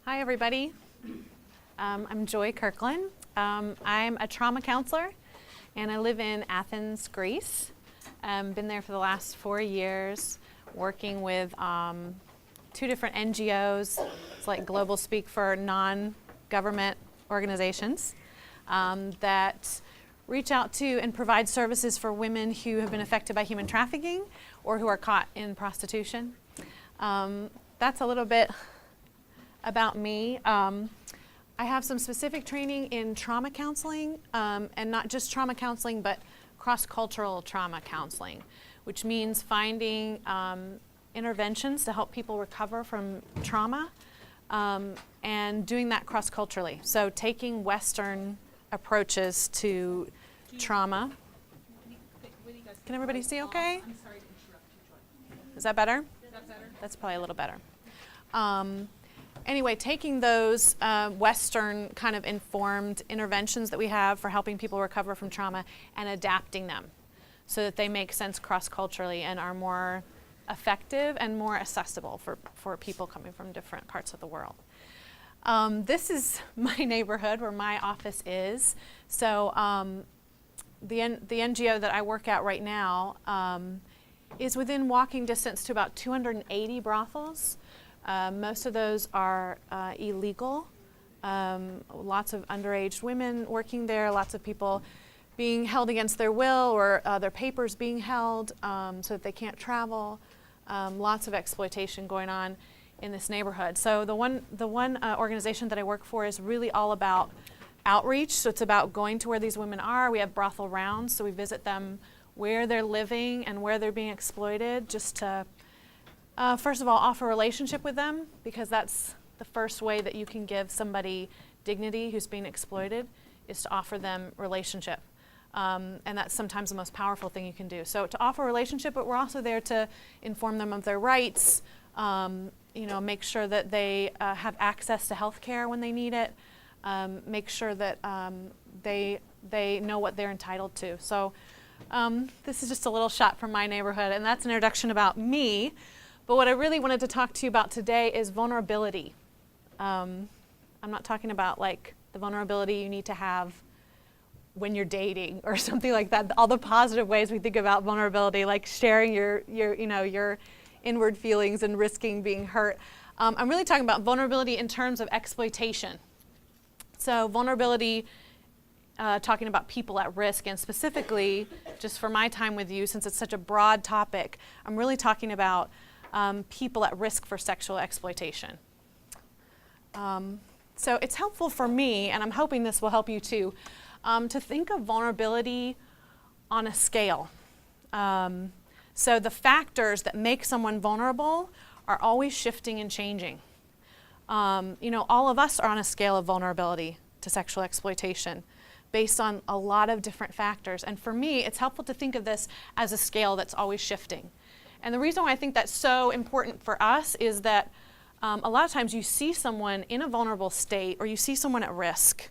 Hi, everybody. I'm Joy Kirkland. I'm a trauma counselor, and I live in Athens, Greece. Been there for the last 4 years, working with 2 different NGOs. It's like global speak for non-government organizations that reach out to and provide services for women who have been affected by human trafficking or who are caught in prostitution. That's a little bit about me. I have some specific training in trauma counseling, and not just trauma counseling, but cross-cultural trauma counseling, which means finding interventions to help people recover from trauma, and doing that cross-culturally. So taking Western approaches to trauma. Can everybody see okay? I'm sorry to interrupt you, Joy. Is that better? Is that better? That's probably a little better. Anyway, taking those Western kind of informed interventions that we have for helping people recover from trauma and adapting them so that they make sense cross-culturally and are more effective and more accessible for people coming from different parts of the world. This is my neighborhood where my office is. So the NGO that I work at right now is within walking distance to about 280 brothels. Most of those are illegal. Lots of underage women working there, lots of people being held against their will or their papers being held so that they can't travel. Lots of exploitation going on in this neighborhood. So the one organization that I work for is really all about outreach. So it's about going to where these women are. We have brothel rounds, so we visit them where they're living and where they're being exploited, just to first of all, offer a relationship with them, because that's the first way that you can give somebody dignity who's being exploited, is to offer them relationship. And that's sometimes the most powerful thing you can do. So to offer a relationship, but we're also there to inform them of their rights, make sure that they have access to health care when they need it, make sure that they know what they're entitled to. So this is just a little shot from my neighborhood, and that's an introduction about me. But what I really wanted to talk to you about today is vulnerability. I'm not talking about like the vulnerability you need to have when you're dating or something like that. All the positive ways we think about vulnerability, like sharing your inward feelings and risking being hurt. I'm really talking about vulnerability in terms of exploitation. So vulnerability, talking about people at risk, and specifically, just for my time with you, since it's such a broad topic, I'm really talking about people at risk for sexual exploitation. So it's helpful for me, and I'm hoping this will help you too, to think of vulnerability on a scale. So the factors that make someone vulnerable are always shifting and changing. All of us are on a scale of vulnerability to sexual exploitation based on a lot of different factors. And for me, it's helpful to think of this as a scale that's always shifting. And the reason why I think that's so important for us is that a lot of times you see someone in a vulnerable state, or you see someone at risk,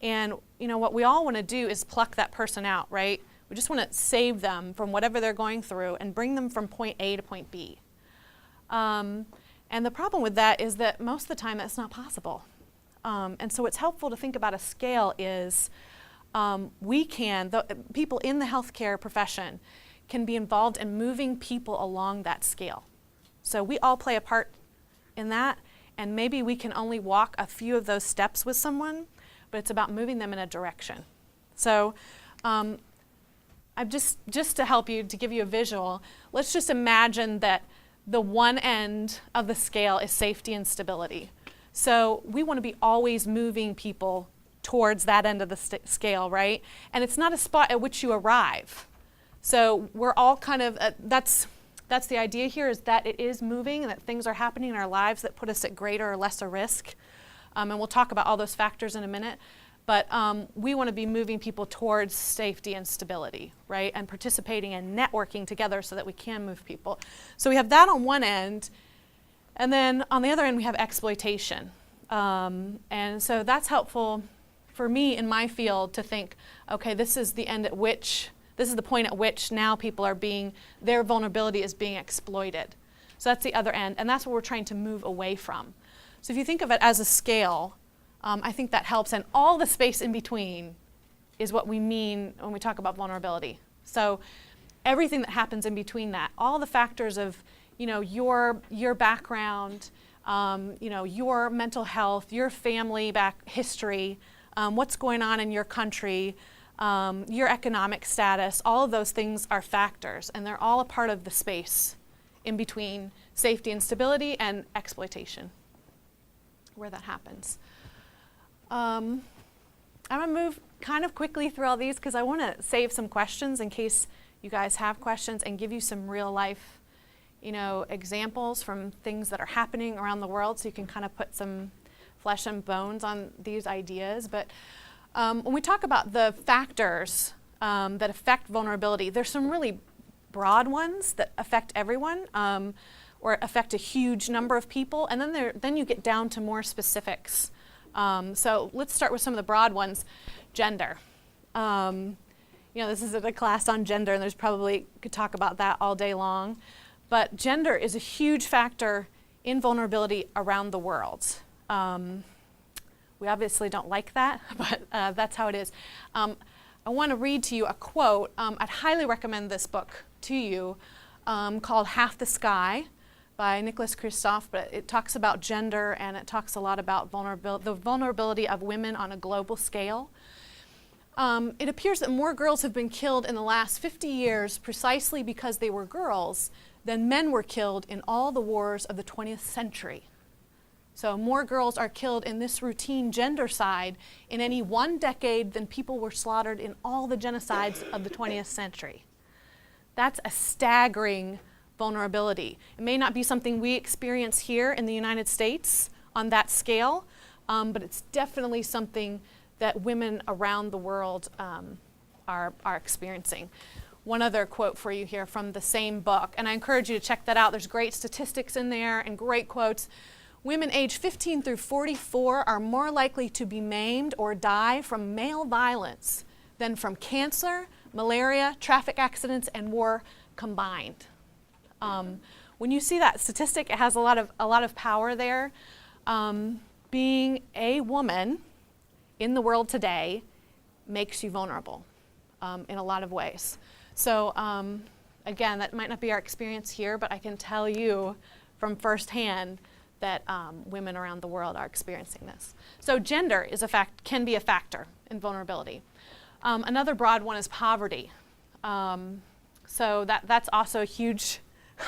and what we all want to do is pluck that person out, right? We just want to save them from whatever they're going through and bring them from point A to point B. And the problem with that is that most of the time that's not possible. And so what's helpful to think about a scale is people in the healthcare profession can be involved in moving people along that scale. So we all play a part in that, and maybe we can only walk a few of those steps with someone, but it's about moving them in a direction. So I'm just to help you, to give you a visual, let's just imagine that the one end of the scale is safety and stability. So we want to be always moving people towards that end of the scale, right? And it's not a spot at which you arrive. So we're all kind of, that's the idea here, is that it is moving and that things are happening in our lives that put us at greater or lesser risk. And we'll talk about all those factors in a minute. But we want to be moving people towards safety and stability, right? And participating and networking together so that we can move people. So we have that on one end. And then on the other end, we have exploitation. And so that's helpful for me in my field to think, okay, this is the point at which now people are their vulnerability is being exploited. So that's the other end, and that's what we're trying to move away from. So if you think of it as a scale, I think that helps. And all the space in between is what we mean when we talk about vulnerability. So everything that happens in between that, all the factors of, your background, your mental health, your family history, what's going on in your country, your economic status, all of those things are factors, and they're all a part of the space in between safety and stability and exploitation, where that happens. I'm going to move kind of quickly through all these because I want to save some questions in case you guys have questions and give you some real life, examples from things that are happening around the world so you can kind of put some flesh and bones on these ideas. But when we talk about the factors that affect vulnerability, there's some really broad ones that affect everyone or affect a huge number of people, and then you get down to more specifics. So let's start with some of the broad ones. Gender. This is a class on gender, and there's probably could talk about that all day long. But gender is a huge factor in vulnerability around the world. We obviously don't like that, but that's how it is. I want to read to you a quote. I'd highly recommend this book to you called Half the Sky by Nicholas Kristof, but it talks about gender and it talks a lot about the vulnerability of women on a global scale. It appears that more girls have been killed in the last 50 years precisely because they were girls than men were killed in all the wars of the 20th century. So more girls are killed in this routine gendercide in any one decade than people were slaughtered in all the genocides of the 20th century. That's a staggering vulnerability. It may not be something we experience here in the United States on that scale, but it's definitely something that women around the world are experiencing. One other quote for you here from the same book, and I encourage you to check that out. There's great statistics in there and great quotes. Women aged 15 through 44 are more likely to be maimed or die from male violence than from cancer, malaria, traffic accidents, and war combined. When you see that statistic, it has a lot of power there. Being a woman in the world today makes you vulnerable in a lot of ways. So again, that might not be our experience here, but I can tell you from firsthand that women around the world are experiencing this. So gender can be a factor in vulnerability. Another broad one is poverty. So that's also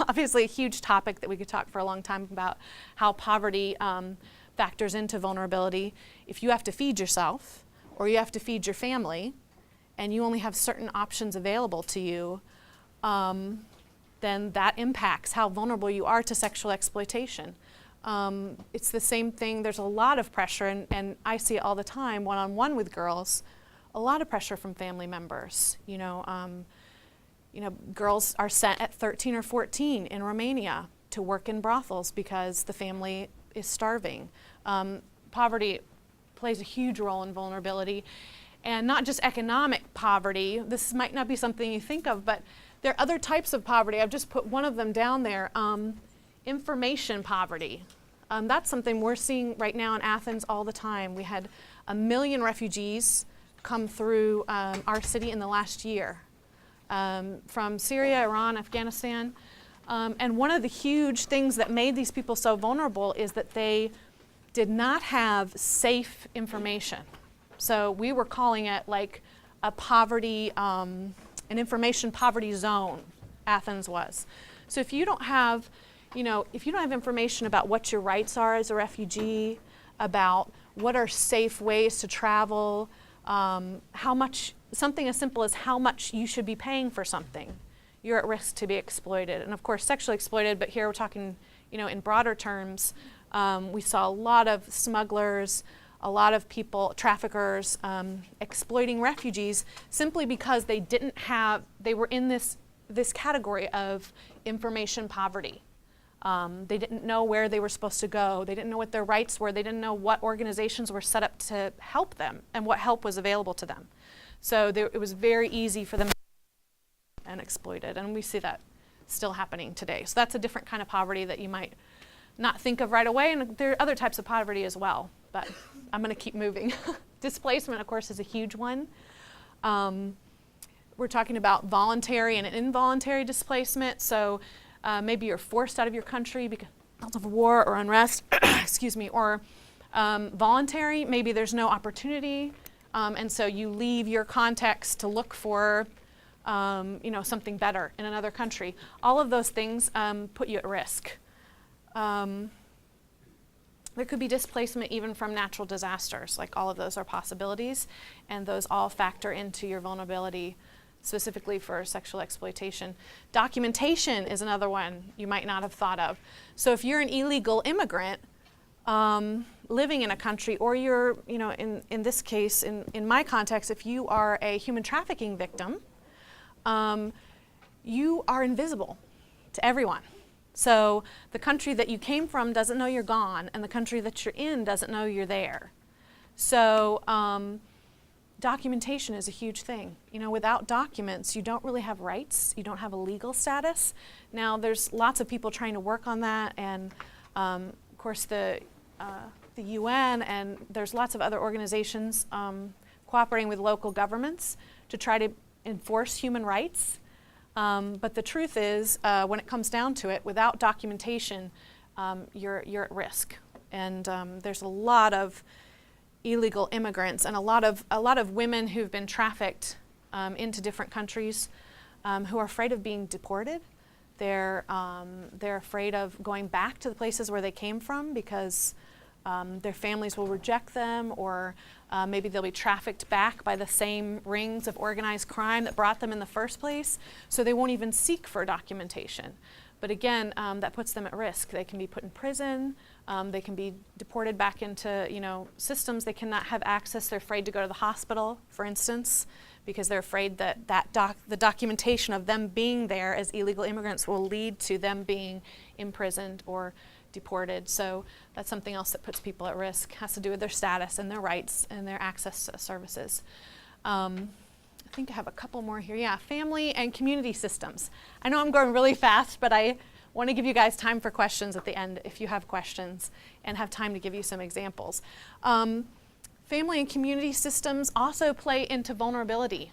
obviously a huge topic that we could talk for a long time about how poverty factors into vulnerability. If you have to feed yourself or you have to feed your family and you only have certain options available to you, then that impacts how vulnerable you are to sexual exploitation. It's the same thing. There's a lot of pressure, and I see it all the time, one-on-one with girls, a lot of pressure from family members. Girls are sent at 13 or 14 in Romania to work in brothels because the family is starving. Poverty plays a huge role in vulnerability, and not just economic poverty. This might not be something you think of, but there are other types of poverty. I've just put one of them down there. Information poverty. That's something we're seeing right now in Athens all the time. We had 1 million refugees come through our city in the last year from Syria, Iran, Afghanistan. And one of the huge things that made these people so vulnerable is that they did not have safe information. So we were calling it like a poverty, an information poverty zone, Athens was. So if you don't have information about what your rights are as a refugee, about what are safe ways to travel, how much, something as simple as how much you should be paying for something, you're at risk to be exploited. And of course, sexually exploited, but here we're talking, in broader terms. We saw a lot of smugglers, a lot of people, traffickers, exploiting refugees simply because they were in this category of information poverty. They didn't know where they were supposed to go. They didn't know what their rights were. They didn't know what organizations were set up to help them and what help was available to them. So it was very easy for them to be exploited, and we see that still happening today. So that's a different kind of poverty that you might not think of right away, and there are other types of poverty as well, but I'm going to keep moving. Displacement, of course, is a huge one. We're talking about voluntary and involuntary displacement, so maybe you're forced out of your country because of war or unrest, excuse me, or voluntary, maybe there's no opportunity, and so you leave your context to look for something better in another country. All of those things put you at risk. There could be displacement even from natural disasters. Like, all of those are possibilities, and those all factor into your vulnerability, specifically for sexual exploitation. Documentation is another one you might not have thought of. So if you're an illegal immigrant living in a country, or you're, in this case, in my context, if you are a human trafficking victim, you are invisible to everyone. So the country that you came from doesn't know you're gone, and the country that you're in doesn't know you're there. So documentation is a huge thing. Without documents, you don't really have rights. You don't have a legal status. Now, there's lots of people trying to work on that, and of course the UN, and there's lots of other organizations cooperating with local governments to try to enforce human rights. But the truth is, when it comes down to it, without documentation, you're at risk. And there's a lot of illegal immigrants and a lot of women who've been trafficked into different countries who are afraid of being deported. They're afraid of going back to the places where they came from because their families will reject them, or maybe they'll be trafficked back by the same rings of organized crime that brought them in the first place, so they won't even seek for documentation. But again, that puts them at risk. They can be put in prison, they can be deported back into systems. They cannot have access. They're afraid to go to the hospital, for instance, because they're afraid that the documentation of them being there as illegal immigrants will lead to them being imprisoned or deported. So that's something else that puts people at risk. Has to do with their status and their rights and their access to services. I think I have a couple more here. Yeah, family and community systems. I know I'm going really fast, but I want to give you guys time for questions at the end if you have questions, and have time to give you some examples. Family and community systems also play into vulnerability.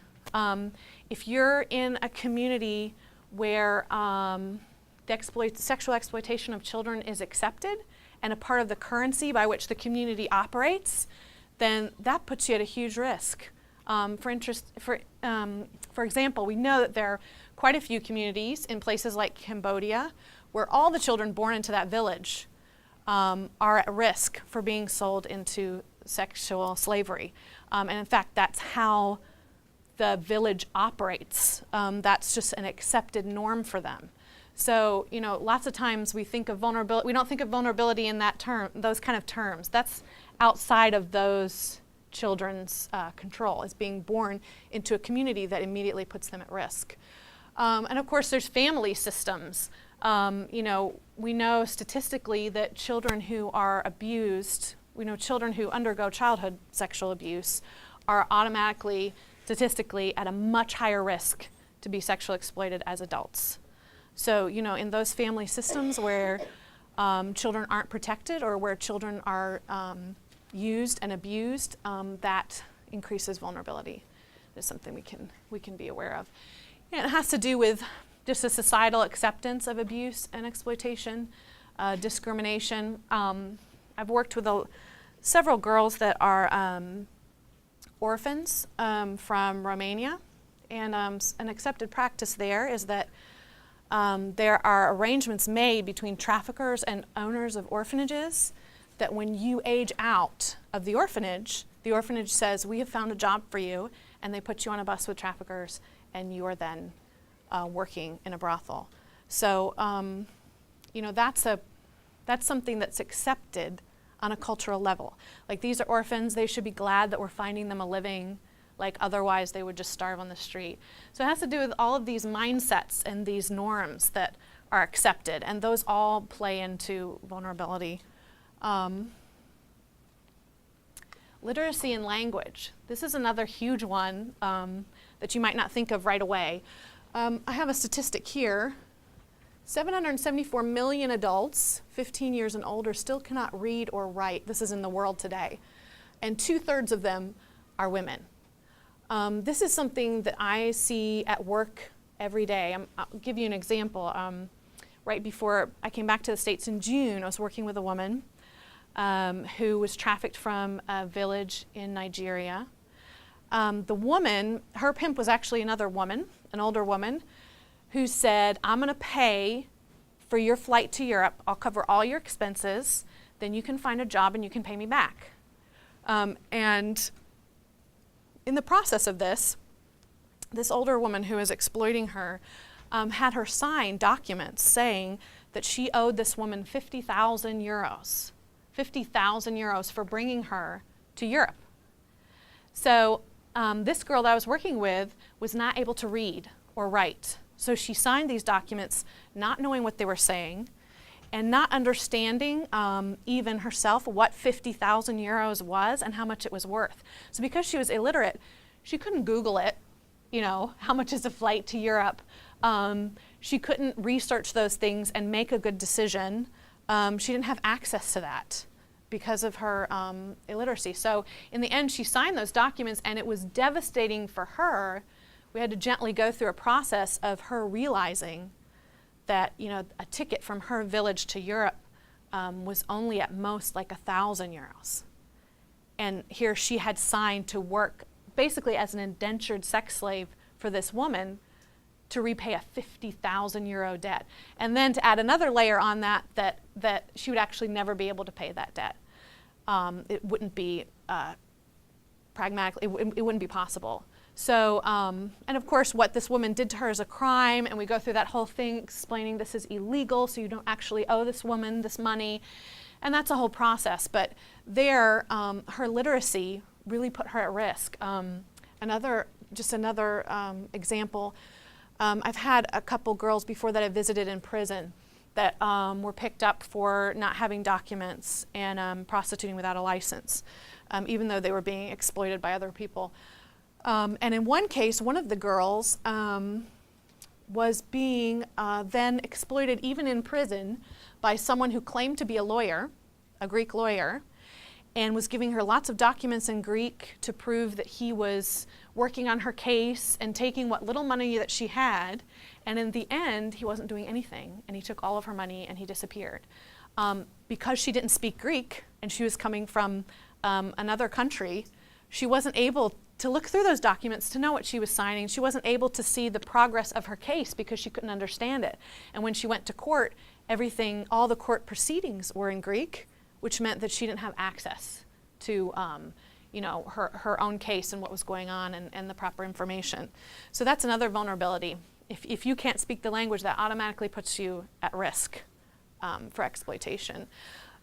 If you're in a community where the sexual exploitation of children is accepted and a part of the currency by which the community operates, then that puts you at a huge risk. For example, we know that there are quite a few communities in places like Cambodia where all the children born into that village are at risk for being sold into sexual slavery. And in fact, that's how the village operates. That's just an accepted norm for them. So, lots of times we think of vulnerability, we don't think of vulnerability in those kind of terms. That's outside of those children's control, is being born into a community that immediately puts them at risk. And of course, there's family systems. We know statistically that children who are abused, children who undergo childhood sexual abuse are automatically, statistically, at a much higher risk to be sexually exploited as adults. So, in those family systems where children aren't protected, or where children are used and abused, that increases vulnerability. It's something we can be aware of. And it has to do with just a societal acceptance of abuse and exploitation, discrimination. I've worked with several girls that are orphans from Romania, and an accepted practice there is that there are arrangements made between traffickers and owners of orphanages that when you age out of the orphanage says, we have found a job for you, and they put you on a bus with traffickers, and you are then working in a brothel. So, that's something that's accepted on a cultural level. Like, these are orphans, they should be glad that we're finding them a living, like otherwise they would just starve on the street. So it has to do with all of these mindsets and these norms that are accepted, and those all play into vulnerability. Literacy and language. This is another huge one that you might not think of right away. I have a statistic here 774 million adults, 15 years and older, still cannot read or write. This is in the world today. And 2/3 of them are women. This is something that I see at work every day. I'll give you an example. Right before I came back to the States in June, I was working with a woman who was trafficked from a village in Nigeria. The woman, her pimp was actually another woman, an older woman, who said, I'm going to pay for your flight to Europe. I'll cover all your expenses. Then you can find a job and you can pay me back. And in the process of this older woman who was exploiting her had her sign documents saying that she owed this woman 50,000 euros. 50,000 euros for bringing her to Europe. So this girl that I was working with was not able to read or write. So she signed these documents not knowing what they were saying and not understanding even herself what 50,000 euros was and how much it was worth. So because she was illiterate, she couldn't Google it, you know, how much is a flight to Europe? She couldn't research those things and make a good decision. She didn't have access to that because of her illiteracy. So in the end, she signed those documents and it was devastating for her. We had to gently go through a process of her realizing that, you know, a ticket from her village to Europe was only at most like 1,000 euros. And here she had signed to work basically as an indentured sex slave for this woman to repay a 50,000 euro debt. And then to add another layer on that she would actually never be able to pay that debt. It wouldn't be pragmatically, it wouldn't be possible. So, and of course what this woman did to her is a crime, and we go through that whole thing explaining this is illegal, so you don't actually owe this woman this money. And that's a whole process. But there, her literacy really put her at risk. Another example, I've had a couple girls before that I visited in prison that were picked up for not having documents and prostituting without a license, even though they were being exploited by other people. And in one case, one of the girls was being then exploited even in prison by someone who claimed to be a lawyer, a Greek lawyer, and was giving her lots of documents in Greek to prove that he was working on her case and taking what little money that she had. And in the end, he wasn't doing anything, and he took all of her money and he disappeared. Because she didn't speak Greek and she was coming from another country, she wasn't able to look through those documents to know what she was signing. She wasn't able to see the progress of her case because she couldn't understand it. And when she went to court, all the court proceedings were in Greek, which meant that she didn't have access to her own case and what was going on and the proper information. So that's another vulnerability. If you can't speak the language, that automatically puts you at risk for exploitation.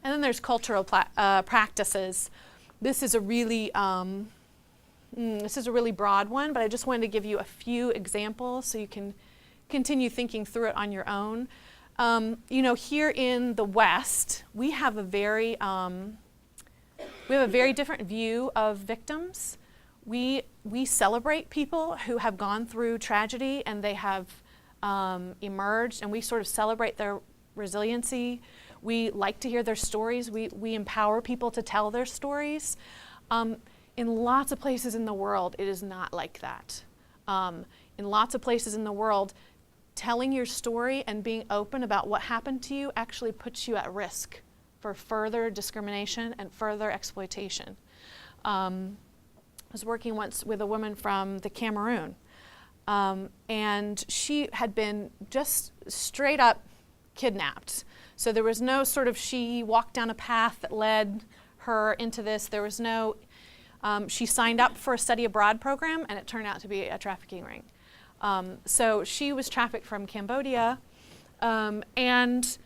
And then there's cultural practices. This is a really broad one, but I just wanted to give you a few examples so you can continue thinking through it on your own. Here in the West, we have a very different view of victims. We celebrate people who have gone through tragedy and they have emerged, and we sort of celebrate their resiliency. We like to hear their stories. We empower people to tell their stories. In lots of places in the world, it is not like that. In lots of places in the world, telling your story and being open about what happened to you actually puts you at risk for further discrimination and further exploitation. I was working once with a woman from the Cameroon, and she had been just straight up kidnapped. So there was no she walked down a path that led her into this. There was no, she signed up for a study abroad program, and it turned out to be a trafficking ring. So she was trafficked from Cambodia, and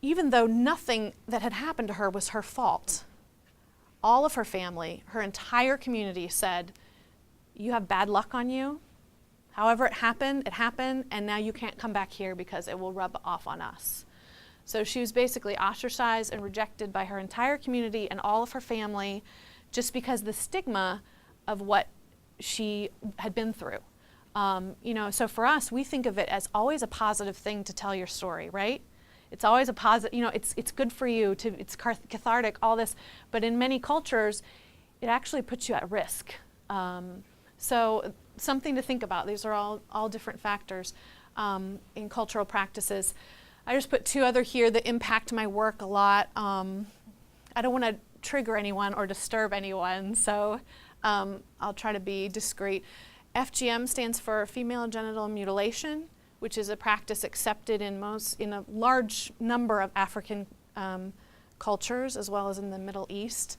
even though nothing that had happened to her was her fault, all of her family, her entire community said, you have bad luck on you. However it happened, and now you can't come back here because it will rub off on us. So she was basically ostracized and rejected by her entire community and all of her family just because the stigma of what she had been through. So for us, we think of it as always a positive thing to tell your story, right? It's always a positive, it's good for you, it's cathartic, all this. But in many cultures, it actually puts you at risk. So something to think about. These are all different factors in cultural practices. I just put 2 other here that impact my work a lot. I don't want to trigger anyone or disturb anyone, so I'll try to be discreet. FGM stands for female genital mutilation, which is a practice accepted in a large number of African cultures, as well as in the Middle East.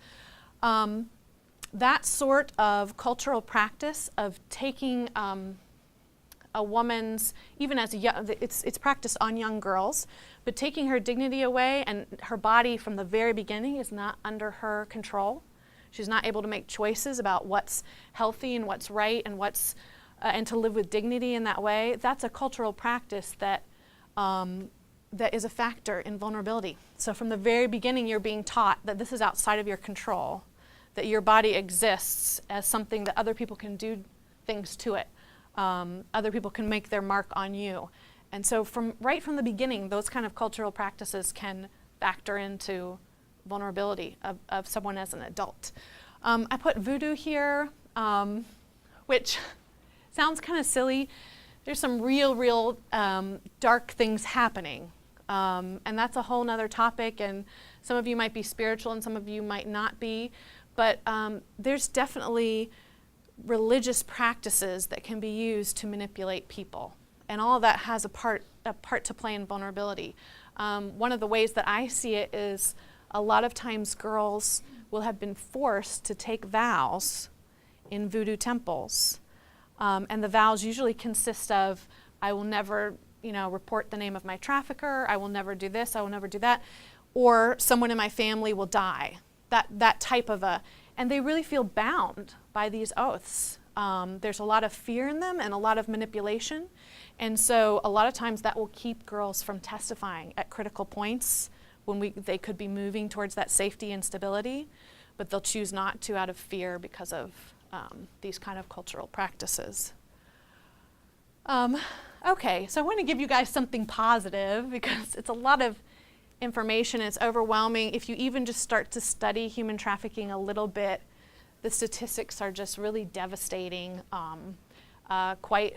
That sort of cultural practice of taking a woman's, even as a young, it's practiced on young girls, but taking her dignity away, and her body from the very beginning is not under her control. She's not able to make choices about what's healthy and what's right and and to live with dignity in that way. That's a cultural practice that is a factor in vulnerability. So from the very beginning, you're being taught that this is outside of your control, that your body exists as something that other people can do things to it. Other people can make their mark on you. And so right from the beginning, those kind of cultural practices can factor into vulnerability of someone as an adult. I put voodoo here, which sounds kind of silly. There's some real dark things happening. And that's a whole nother topic, and some of you might be spiritual and some of you might not be. But there's definitely religious practices that can be used to manipulate people. And all of that has a part to play in vulnerability. One of the ways that I see it is a lot of times girls will have been forced to take vows in voodoo temples. And the vows usually consist of, I will never, report the name of my trafficker, I will never do this, I will never do that, or someone in my family will die. That type of and they really feel bound by these oaths. There's a lot of fear in them and a lot of manipulation. And so a lot of times that will keep girls from testifying at critical points when they could be moving towards that safety and stability, but they'll choose not to out of fear because of these kind of cultural practices. Okay, so I want to give you guys something positive because it's a lot of information, it's overwhelming. If you even just start to study human trafficking a little bit, the statistics are just really devastating, quite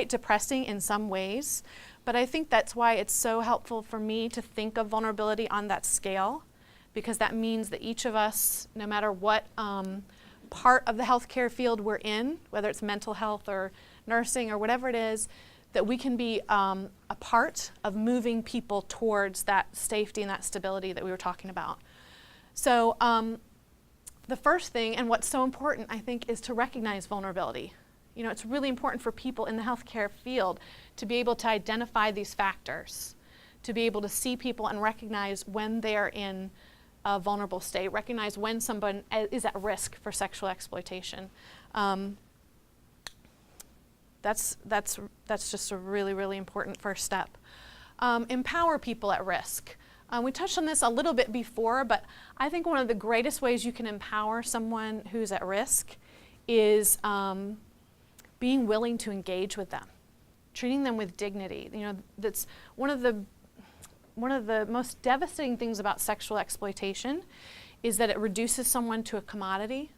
depressing in some ways. But I think that's why it's so helpful for me to think of vulnerability on that scale, because that means that each of us, no matter what part of the healthcare field we're in, whether it's mental health or nursing or whatever it is, that we can be a part of moving people towards that safety and that stability that we were talking about. So the first thing, and what's so important, I think, is to recognize vulnerability. It's really important for people in the healthcare field to be able to identify these factors, to be able to see people and recognize when they're in a vulnerable state, recognize when someone is at risk for sexual exploitation. That's just a really important first step. Empower people at risk. We touched on this a little bit before, but I think one of the greatest ways you can empower someone who's at risk is being willing to engage with them, treating them with dignity. That's one of the most devastating things about sexual exploitation is that it reduces someone to a commodity.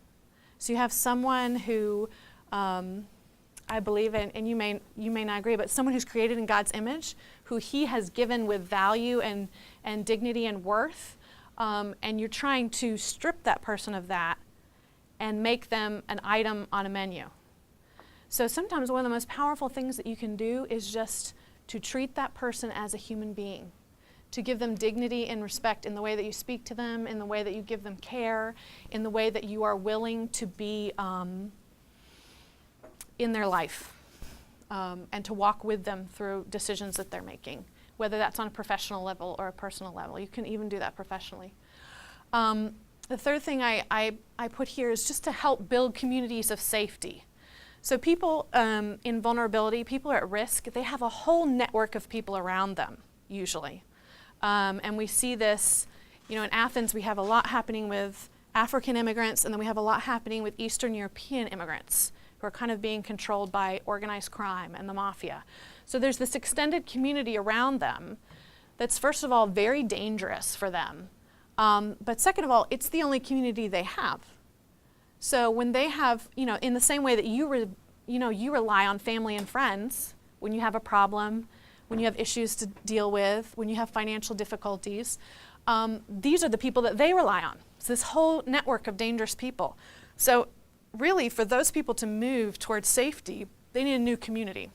So you have someone who I believe in, and you may not agree, but someone who's created in God's image, who He has given with value and dignity and worth, and you're trying to strip that person of that and make them an item on a menu. So sometimes one of the most powerful things that you can do is just to treat that person as a human being, to give them dignity and respect in the way that you speak to them, in the way that you give them care, in the way that you are willing to be in their life, and to walk with them through decisions that they're making, whether that's on a professional level or a personal level. You can even do that professionally. The third thing I put here is just to help build communities of safety. So people in vulnerability, people at risk, they have a whole network of people around them, usually. And we see this, in Athens we have a lot happening with African immigrants, and then we have a lot happening with Eastern European immigrants who are kind of being controlled by organized crime and the mafia. So there's this extended community around them that's, first of all, very dangerous for them. But second of all, it's the only community they have. So when they have, in the same way that you rely on family and friends when you have a problem, when you have issues to deal with, when you have financial difficulties, these are the people that they rely on. It's this whole network of dangerous people. So really, for those people to move towards safety, they need a new community.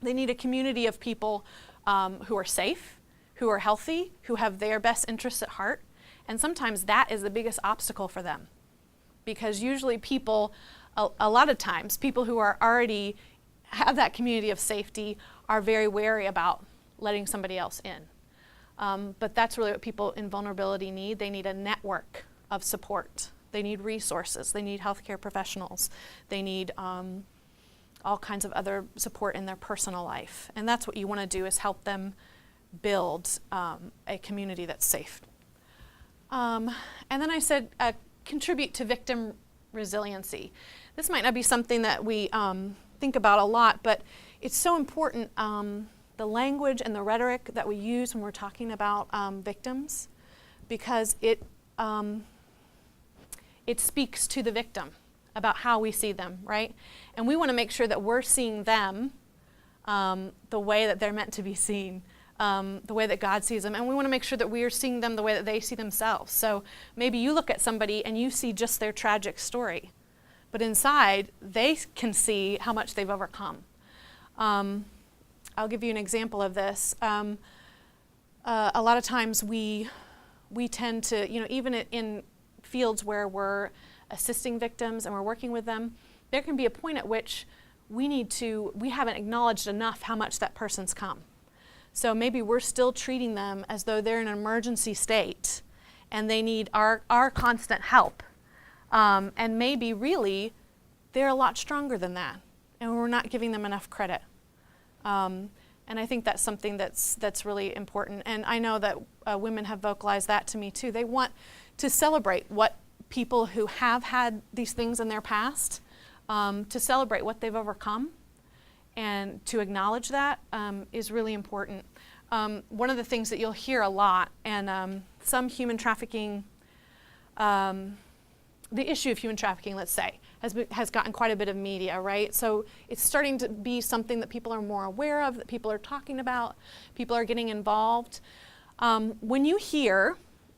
They need a community of people who are safe, who are healthy, who have their best interests at heart. And sometimes that is the biggest obstacle for them. Because usually people, a lot of times, people who are already have that community of safety are very wary about letting somebody else in. But that's really what people in vulnerability need. They need a network of support. They need resources. They need healthcare professionals. They need all kinds of other support in their personal life. And that's what you want to do, is help them build a community that's safe. And then I said, contribute to victim resiliency. This might not be something that we think about a lot, but it's so important, the language and the rhetoric that we use when we're talking about victims, because it speaks to the victim about how we see them, right? And we want to make sure that we're seeing them the way that they're meant to be seen, the way that God sees them. And we want to make sure that we are seeing them the way that they see themselves. So maybe you look at somebody and you see just their tragic story, but inside they can see how much they've overcome. I'll give you an example of this. A lot of times we tend to, even in fields where we're assisting victims and we're working with them, there can be a point at which we haven't acknowledged enough how much that person's come. So maybe we're still treating them as though they're in an emergency state and they need our constant help. And maybe really they're a lot stronger than that, and we're not giving them enough credit. And I think that's something that's really important. And I know that women have vocalized that to me too. They want to celebrate what people who have had these things in their past, to celebrate what they've overcome, and to acknowledge that is really important. One of the things that you'll hear a lot, and some human trafficking, the issue of human trafficking, let's say, has gotten quite a bit of media, right? So it's starting to be something that people are more aware of, that people are talking about, people are getting involved. When you hear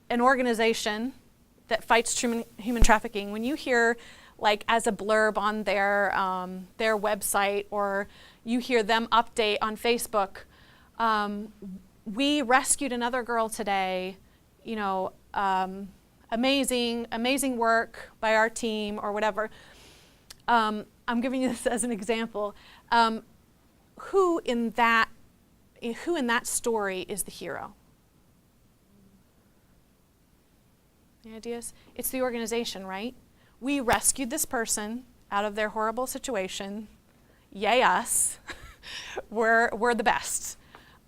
an organization that fights human trafficking, when you hear, like, as a blurb on their website, or you hear them update on Facebook, we rescued another girl today, amazing work by our team, or whatever. I'm giving you this as an example. Who in that story is the hero? Any ideas? It's the organization, right? We rescued this person out of their horrible situation. Yay us. We're the best.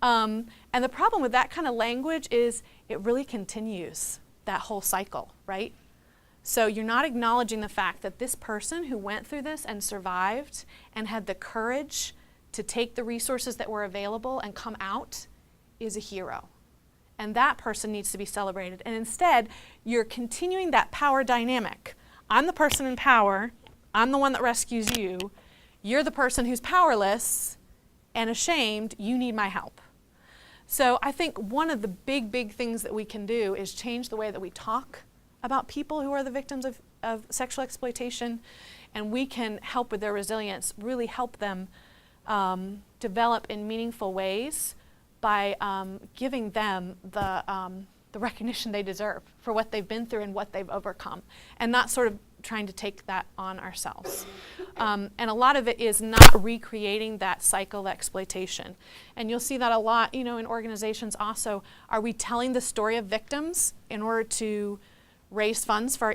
And the problem with that kind of language is it really continues that whole cycle, right? So you're not acknowledging the fact that this person who went through this and survived and had the courage to take the resources that were available and come out is a hero. And that person needs to be celebrated. And instead, you're continuing that power dynamic. I'm the person in power. I'm the one that rescues you. You're the person who's powerless and ashamed. You need my help. So I think one of the big things that we can do is change the way that we talk about people who are the victims of sexual exploitation, and we can help with their resilience, really help them develop in meaningful ways by giving them the recognition they deserve for what they've been through and what they've overcome, and not sort of trying to take that on ourselves. And a lot of it is not recreating that cycle of exploitation. And you'll see that a lot, in organizations also. Are we telling the story of victims in order to raise funds for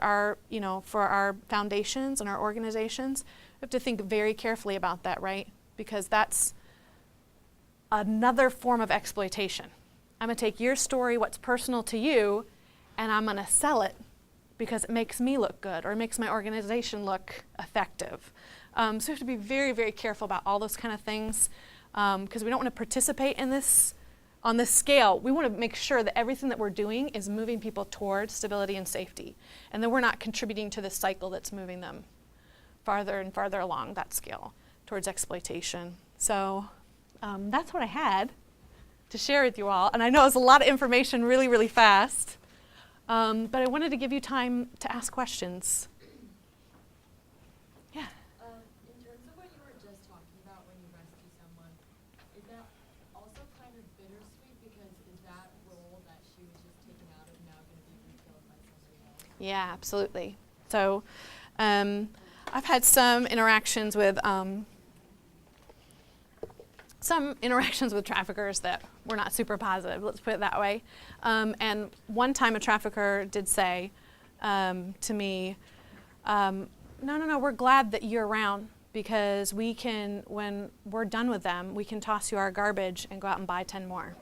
our foundations and our organizations? We have to think very carefully about that, right? Because that's another form of exploitation. I'm going to take your story, what's personal to you, and I'm going to sell it because it makes me look good or it makes my organization look effective. So we have to be very, very careful about all those kind of things because we don't want to participate in this on this scale. We want to make sure that everything that we're doing is moving people towards stability and safety, and that we're not contributing to this cycle that's moving them farther and farther along that scale towards exploitation. So that's what I had to share with you all. And I know it's a lot of information really, really fast, but I wanted to give you time to ask questions. Yeah. In terms of what you were just talking about when you rescue someone, is that also kind of bittersweet because is that role that she was just taken out of now going to be refilled by somebody else? Yeah, absolutely. So I've had some interactions with traffickers that were not super positive, let's put it that way. And one time a trafficker did say to me, no, we're glad that you're around because we can, when we're done with them, we can toss you our garbage and go out and buy 10 more.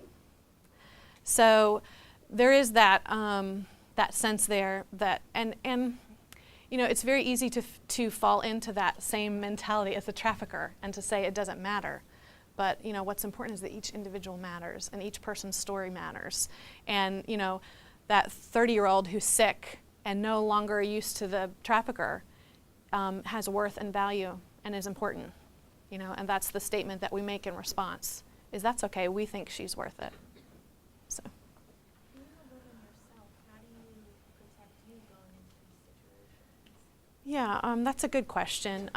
So there is that that sense there that, and you know, it's very easy to fall into that same mentality as a trafficker and to say it doesn't matter. But you know, what's important is that each individual matters and each person's story matters. And you know, that 30-year-old who's sick and no longer used to the trafficker has worth and value and is important. You know, and that's the statement that we make in response, is that's okay, we think she's worth it. So. Being a woman yourself, how do you protect you going into these situations? Yeah, that's a good question.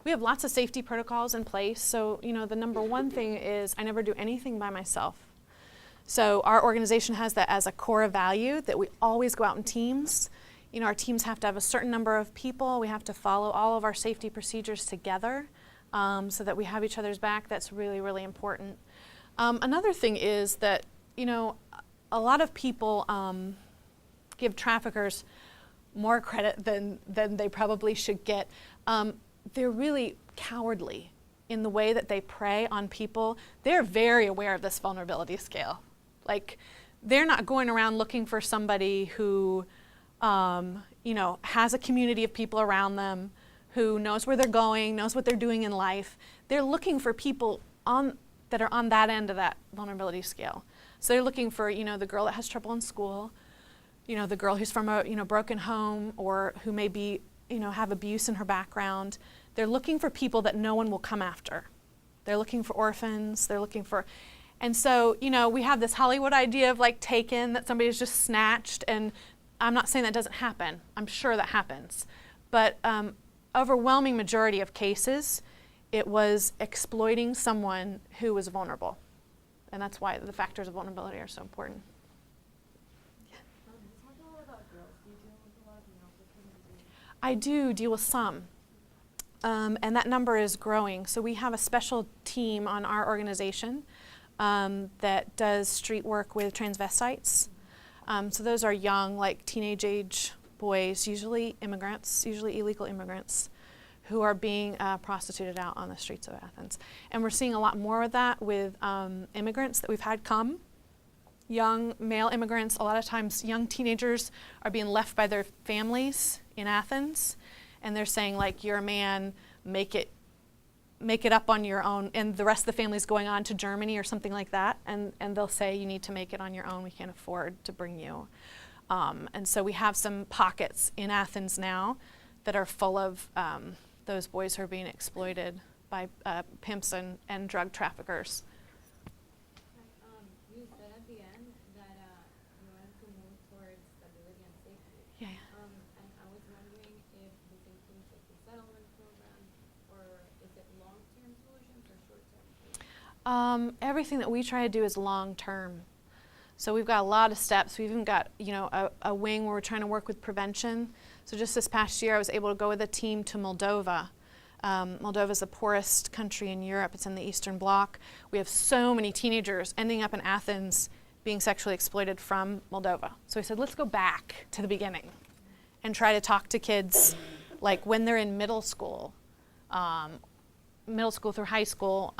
We have lots of safety protocols in place. So, you know, the number one thing is I never do anything by myself. So our organization has that as a core value that we always go out in teams. You know, our teams have to have a certain number of people. We have to follow all of our safety procedures together so that we have each other's back. That's really, really important. Another thing is that, you know, a lot of people give traffickers more credit than they probably should get. They're really cowardly in the way that they prey on people. They're very aware of this vulnerability scale. Like, they're not going around looking for somebody who, you know, has a community of people around them, who knows where they're going, knows what they're doing in life. They're looking for people that are on that end of that vulnerability scale. So they're looking for, you know, the girl that has trouble in school, you know, the girl who's from a, you know, broken home or who may be, you know, have abuse in her background. They're looking for people that no one will come after. They're looking for orphans. They're looking for, and so, you know, we have this Hollywood idea of like taken, that somebody's just snatched, and I'm not saying that doesn't happen. I'm sure that happens. But overwhelming majority of cases, it was exploiting someone who was vulnerable. And that's why the factors of vulnerability are so important. You talked a lot about girls. Do you deal with a lot of male victims? I do deal with some. And that number is growing. So we have a special team on our organization that does street work with transvestites. So those are young, like teenage age boys, usually immigrants, usually illegal immigrants, who are being prostituted out on the streets of Athens. And we're seeing a lot more of that with immigrants that we've had come. Young male immigrants, a lot of times young teenagers are being left by their families in Athens, and they're saying, like, you're a man, make it up on your own, and the rest of the family's going on to Germany or something like that, and they'll say, you need to make it on your own, we can't afford to bring you. And so we have some pockets in Athens now that are full of those boys who are being exploited by pimps and drug traffickers. You said at the end that you wanted to move towards stability and safety. Yeah. And I was wondering if this includes like the settlement program, or is it long-term solutions or short-term solutions? Everything that we try to do is long-term. So we've got a lot of steps. We've even got, you know, a wing where we're trying to work with prevention. So just this past year, I was able to go with a team to Moldova. Moldova is the poorest country in Europe. It's in the Eastern Bloc. We have so many teenagers ending up in Athens being sexually exploited from Moldova. So we said, let's go back to the beginning and try to talk to kids like when they're in middle school through high school,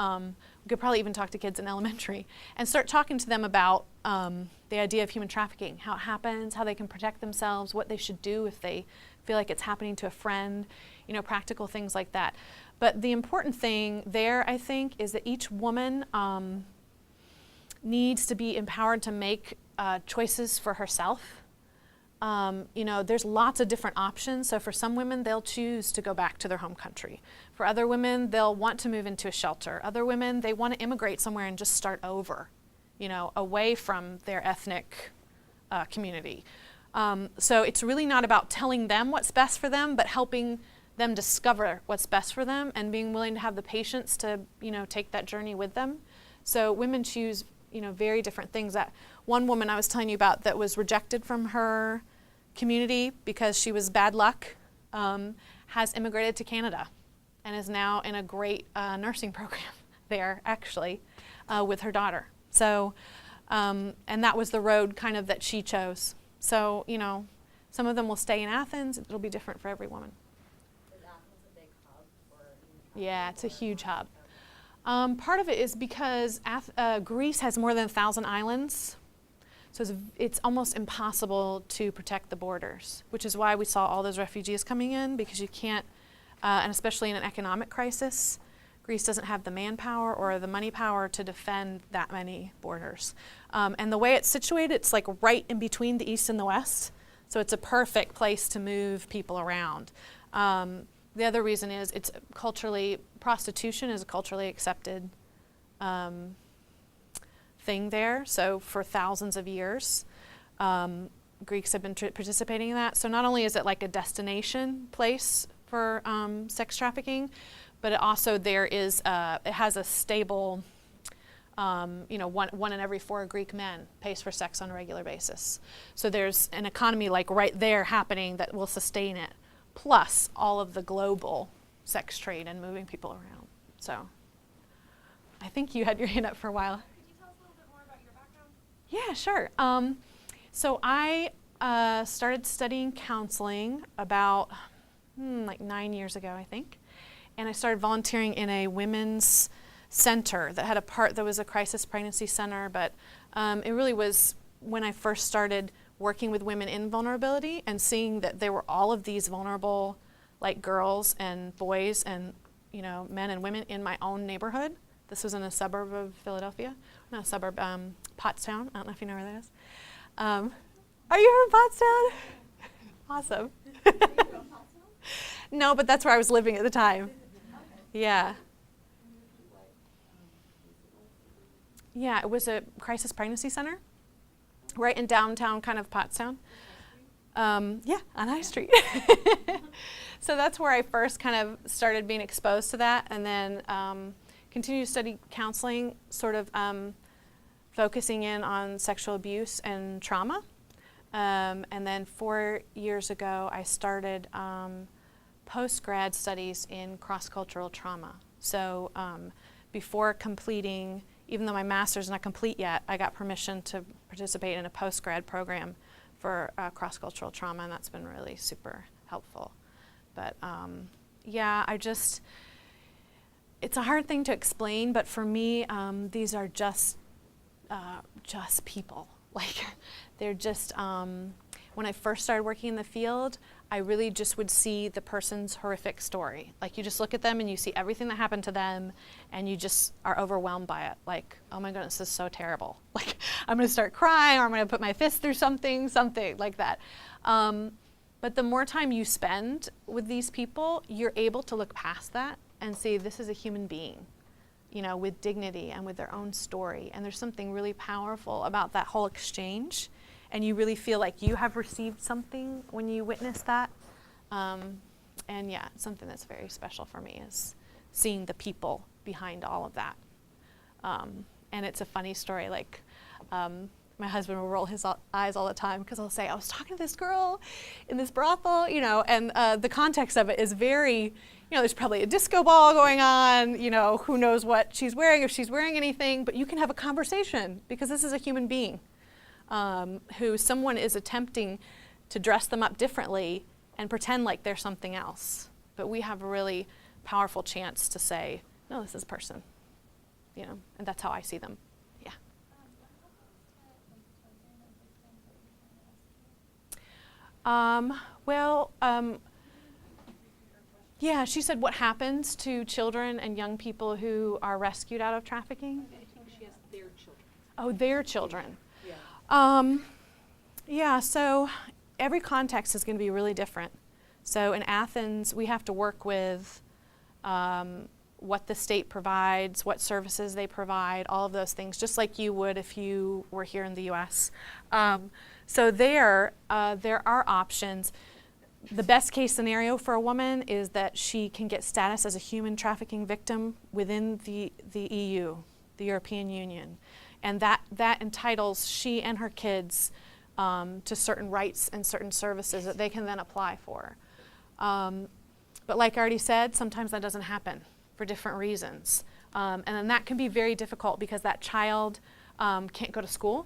You could probably even talk to kids in elementary and start talking to them about the idea of human trafficking, how it happens, how they can protect themselves, what they should do if they feel like it's happening to a friend, practical things like that. But the important thing there, I think, is that each woman needs to be empowered to make choices for herself. There's lots of different options. So for some women, they'll choose to go back to their home country. For other women, they'll want to move into a shelter. Other women, they want to immigrate somewhere and just start over, away from their ethnic community. So it's really not about telling them what's best for them, but helping them discover what's best for them and being willing to have the patience to, take that journey with them. So women choose, very different things. That one woman I was telling you about that was rejected from her community because she was bad luck, has immigrated to Canada and is now in a great nursing program there, actually, with her daughter. So, and that was the road kind of that she chose. So, some of them will stay in Athens. It'll be different for every woman. Is Athens a big hub for? Yeah, it's a huge hub. Part of it is because Greece has more than 1,000 islands. So it's almost impossible to protect the borders, which is why we saw all those refugees coming in, because you can't, and especially in an economic crisis, Greece doesn't have the manpower or the money power to defend that many borders. And the way it's situated, it's like right in between the east and the west. So it's a perfect place to move people around. The other reason is it's prostitution is a culturally accepted thing there. So for thousands of years, Greeks have been participating in that. So not only is it like a destination place for sex trafficking, but it also it has a stable, one in every 4 Greek men pays for sex on a regular basis. So there's an economy like right there happening that will sustain it, plus all of the global sex trade and moving people around. So I think you had your hand up for a while. Could you tell us a little bit more about your background? Yeah, sure. So I started studying counseling about like 9 years ago, I think. And I started volunteering in a women's center that had a part that was a crisis pregnancy center. But it really was when I first started working with women in vulnerability and seeing that there were all of these vulnerable like girls and boys and men and women in my own neighborhood. This was in a suburb of Philadelphia. Not a suburb, Pottstown. I don't know if you know where that is. Are you from Pottstown? Awesome. Are you from Pottstown? No, but that's where I was living at the time. Yeah. Yeah, it was a crisis pregnancy center right in downtown kind of Pottstown. Yeah, on High Street. So that's where I first kind of started being exposed to that, and then continued to study counseling, sort of focusing in on sexual abuse and trauma. And then 4 years ago, I started post-grad studies in cross-cultural trauma. So before completing, even though my master's is not complete yet, I got permission to participate in a post-grad program for cross-cultural trauma, and that's been really super helpful. But yeah, it's a hard thing to explain, but for me, these are just people. Like, they're just, when I first started working in the field, I really just would see the person's horrific story. Like, you just look at them and you see everything that happened to them, and you just are overwhelmed by it. Like, oh my goodness, this is so terrible. Like, I'm gonna start crying, or I'm gonna put my fist through something like that. But the more time you spend with these people, you're able to look past that and see this is a human being, with dignity and with their own story. And there's something really powerful about that whole exchange. And you really feel like you have received something when you witness that. And yeah, something that's very special for me is seeing the people behind all of that. And it's a funny story, like my husband will roll his eyes all the time because I'll say, I was talking to this girl in this brothel, and the context of it is very, there's probably a disco ball going on, who knows what she's wearing, if she's wearing anything, but you can have a conversation because this is a human being who someone is attempting to dress them up differently and pretend like they're something else. But we have a really powerful chance to say, no, this is a person. and that's how I see them. Yeah. Yeah, she said what happens to children and young people who are rescued out of trafficking. I think she has their children. Oh, their children. Yeah. Yeah, so every context is going to be really different. So in Athens, we have to work with what the state provides, what services they provide, all of those things, just like you would if you were here in the U.S. So there are options. The best case scenario for a woman is that she can get status as a human trafficking victim within the EU, the European Union. And that entitles she and her kids to certain rights and certain services that they can then apply for. But like I already said, sometimes that doesn't happen for different reasons. And then that can be very difficult because that child can't go to school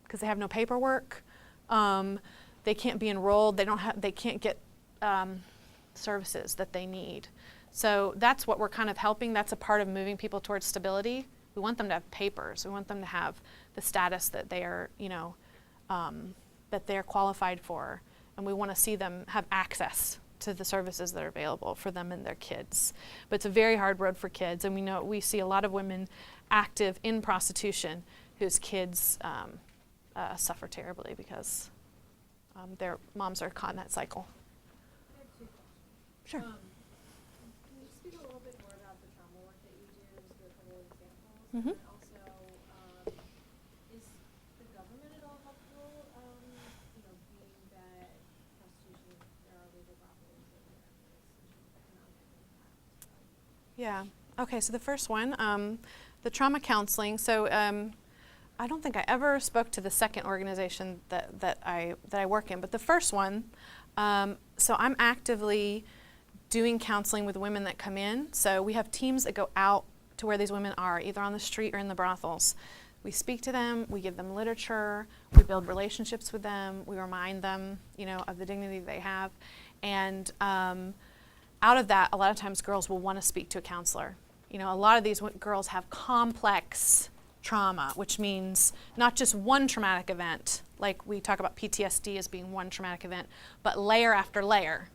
because they have no paperwork. They can't be enrolled. They can't get services that they need. So that's what we're kind of helping. That's a part of moving people towards stability. We want them to have papers. We want them to have the status that they are, that they're qualified for, and we want to see them have access to the services that are available for them and their kids. But it's a very hard road for kids, and we see a lot of women active in prostitution whose kids suffer terribly because their moms are caught in that cycle. I have two questions. Sure. Can you speak a little bit more about the trauma work that you do, just a couple of examples? Mhm. And also, is the government at all helpful, being that prostitution, there are legal brothels and there is economic impact? Yeah. Okay, so the first one, the trauma counseling. So I don't think I ever spoke to the second organization that I work in, but the first one, so I'm actively doing counseling with women that come in. So we have teams that go out to where these women are, either on the street or in the brothels. We speak to them, we give them literature, we build relationships with them, we remind them, of the dignity they have. And out of that, a lot of times girls will want to speak to a counselor. A lot of these girls have complex trauma, which means not just one traumatic event, like we talk about PTSD as being one traumatic event, but layer after layer,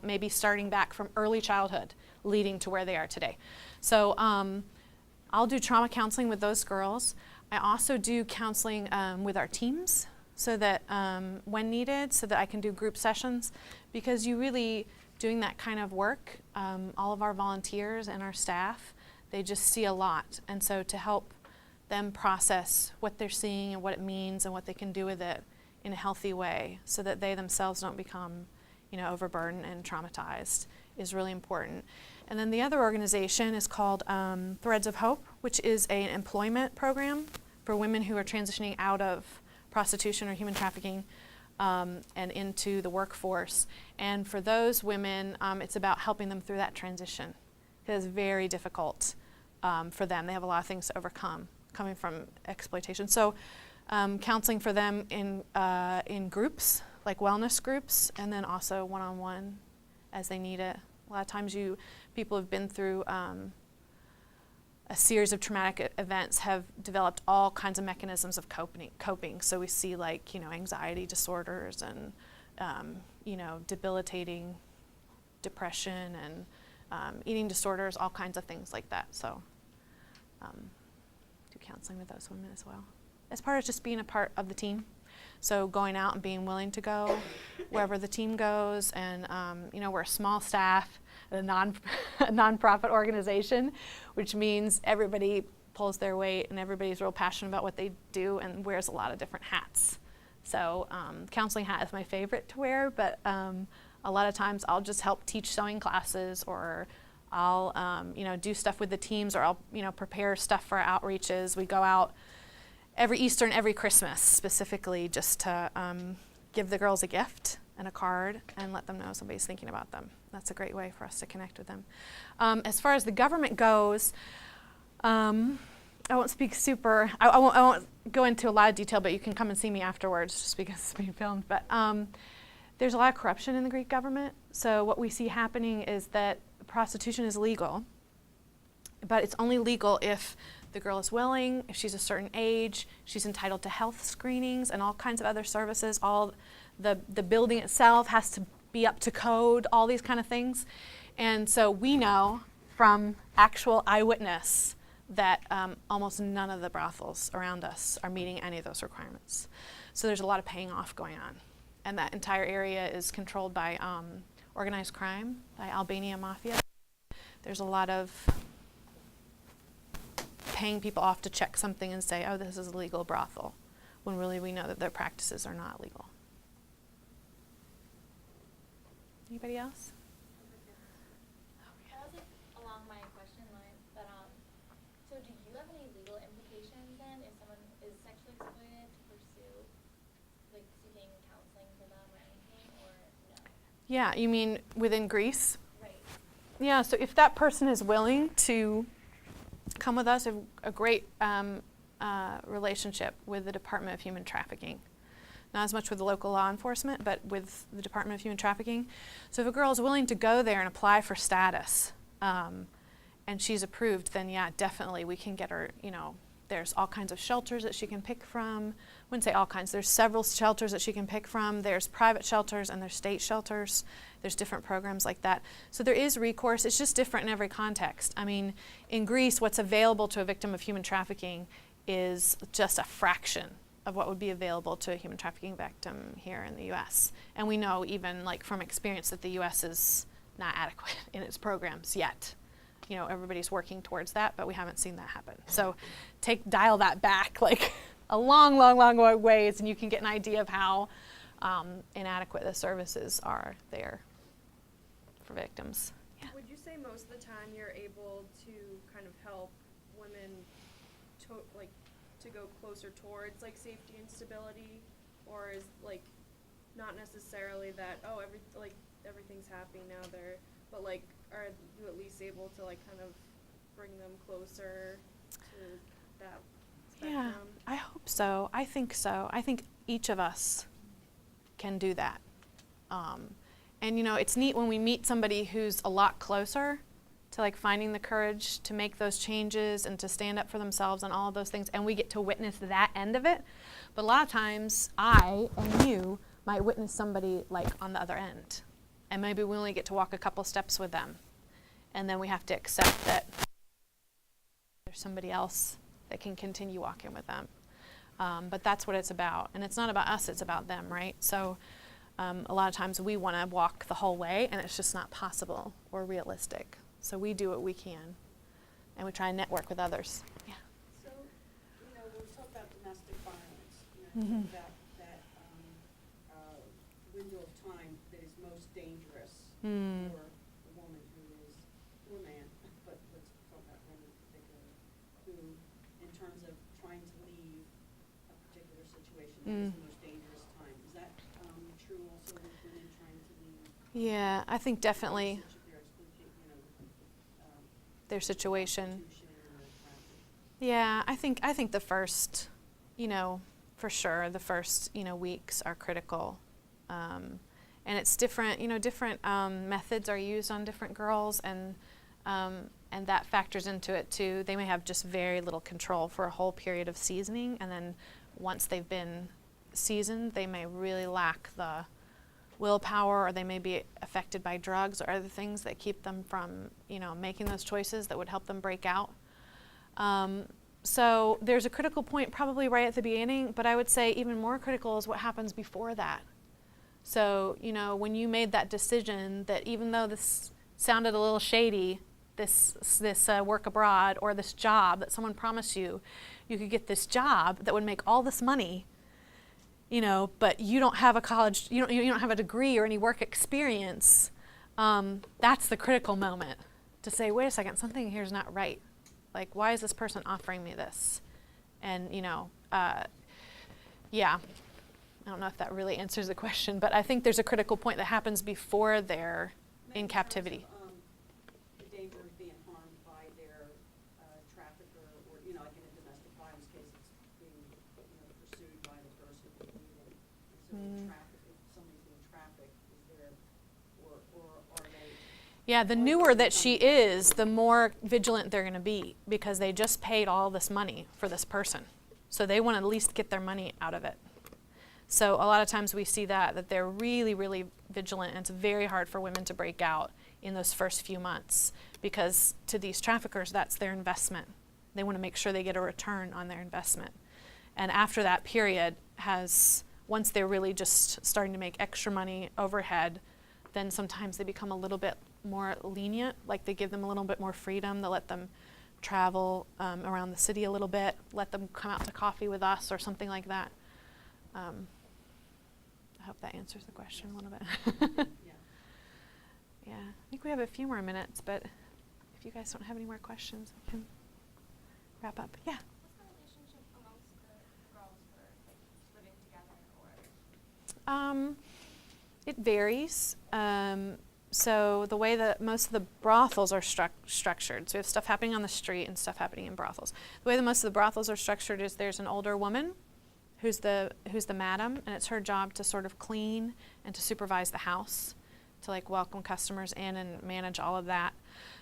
maybe starting back from early childhood, leading to where they are today. So I'll do trauma counseling with those girls. I also do counseling with our teams so that when needed, so that I can do group sessions, because you really doing that kind of work, all of our volunteers and our staff, they just see a lot. And so to help them process what they're seeing and what it means and what they can do with it in a healthy way so that they themselves don't become, overburdened and traumatized is really important. And then the other organization is called Threads of Hope, which is an employment program for women who are transitioning out of prostitution or human trafficking and into the workforce. And for those women, it's about helping them through that transition. It is very difficult for them. They have a lot of things to overcome coming from exploitation. So counseling for them in groups, like wellness groups, and then also one-on-one as they need it. A lot of times people have been through a series of traumatic events, have developed all kinds of mechanisms of coping. So we see anxiety disorders and debilitating depression and eating disorders, all kinds of things like that. So do counseling with those women as well. As part of just being a part of the team. So going out and being willing to go wherever the team goes. And we're a small staff, a non-profit organization, which means everybody pulls their weight and everybody's real passionate about what they do and wears a lot of different hats. So counseling hat is my favorite to wear, but a lot of times I'll just help teach sewing classes, or I'll do stuff with the teams, or I'll prepare stuff for our outreaches. We go out every Easter and every Christmas specifically just to give the girls a gift and a card and let them know somebody's thinking about them. That's a great way for us to connect with them. As far as the government goes, I won't speak I won't go into a lot of detail, but you can come and see me afterwards just because it's being filmed. But there's a lot of corruption in the Greek government. So what we see happening is that prostitution is legal, but it's only legal if the girl is willing, if she's a certain age, she's entitled to health screenings and all kinds of other services. All the building itself has to be up to code, all these kind of things. And so we know from actual eyewitness that almost none of the brothels around us are meeting any of those requirements. So there's a lot of paying off going on. And that entire area is controlled by organized crime, by Albania Mafia. There's a lot of paying people off to check something and say, oh, this is a legal brothel, when really we know that their practices are not legal. Anybody else? That was along my question line, but so do you have any legal implications then if someone is sexually exploited to pursue, like seeking counseling for them or anything, or no? Yeah, you mean within Greece? Right. Yeah, so if that person is willing to come with us, a great relationship with the Department of Human Trafficking. Not as much with the local law enforcement, but with the Department of Human Trafficking. So if a girl is willing to go there and apply for status, and she's approved, then yeah, definitely we can get her, there's all kinds of shelters that she can pick from. I wouldn't say all kinds, there's several shelters that she can pick from. There's private shelters and there's state shelters. There's different programs like that. So there is recourse, it's just different in every context. I mean, in Greece, what's available to a victim of human trafficking is just a fraction of what would be available to a human trafficking victim here in the US. And we know even from experience that the US is not adequate in its programs yet. Everybody's working towards that, but we haven't seen that happen. So dial that back a long, long, long ways, and you can get an idea of how inadequate the services are there for victims. Yeah. Would you say most of the time you're able to kind of help women to go closer towards safety and stability, or is not necessarily that everything's happy now but are you at least able to kind of bring them closer to that spectrum? Yeah, I hope so. I think so. I think each of us can do that. And it's neat when we meet somebody who's a lot closer to finding the courage to make those changes and to stand up for themselves and all of those things, and we get to witness that end of it. But a lot of times I and you might witness somebody on the other end, and maybe we only get to walk a couple steps with them, and then we have to accept that there's somebody else that can continue walking with them. But that's what it's about, and it's not about us, it's about them, right? So a lot of times we want to walk the whole way, and it's just not possible or realistic. So we do what we can, and we try and network with others. Yeah. So, when we talk about domestic violence, mm-hmm. that window of time that is most dangerous for a woman or man, but let's talk about women in particular, who, in terms of trying to leave a particular situation, that is the most dangerous time. Is that true also with women trying to leave? Yeah, I think definitely. Their situation. Yeah, I think the first, for sure, the first, weeks are critical. And it's different, different methods are used on different girls, and that factors into it too. They may have just very little control for a whole period of seasoning, and then once they've been seasoned, they may really lack the willpower, or they may be affected by drugs or other things that keep them from, making those choices that would help them break out. So there's a critical point probably right at the beginning, but I would say even more critical is what happens before that. So, when you made that decision that even though this sounded a little shady, this work abroad or this job that someone promised you could get this job that would make all this money, but you don't have a college, you don't have a degree or any work experience, that's the critical moment to say, wait a second, something here is not right. Why is this person offering me this? And, yeah, I don't know if that really answers the question, but I think there's a critical point that happens before they're in captivity. The danger of being harmed by their trafficker, or, in a domestic violence case, it's being, pursued by the person who's leaving. And so if somebody's being trafficked, is there, or are they? Yeah, the newer that she is, the more vigilant they're going to be because they just paid all this money for this person. So they want to at least get their money out of it. So a lot of times we see that they're really, really vigilant, and it's very hard for women to break out in those first few months because to these traffickers, that's their investment. They want to make sure they get a return on their investment. And after that period once they're really just starting to make extra money overhead, then sometimes they become a little bit more lenient, like they give them a little bit more freedom. They'll let them travel around the city a little bit, let them come out to coffee with us or something like that. I hope that answers the question a little bit. Yeah. Yeah, I think we have a few more minutes, but if you guys don't have any more questions, we can wrap up. Yeah. What's the relationship amongst the girls for like living together or? It varies. So the way that most of the brothels are structured, so we have stuff happening on the street and stuff happening in brothels. The way that most of the brothels are structured is there's an older woman who's the madam, and it's her job to sort of clean and to supervise the house, to like welcome customers in and manage all of that.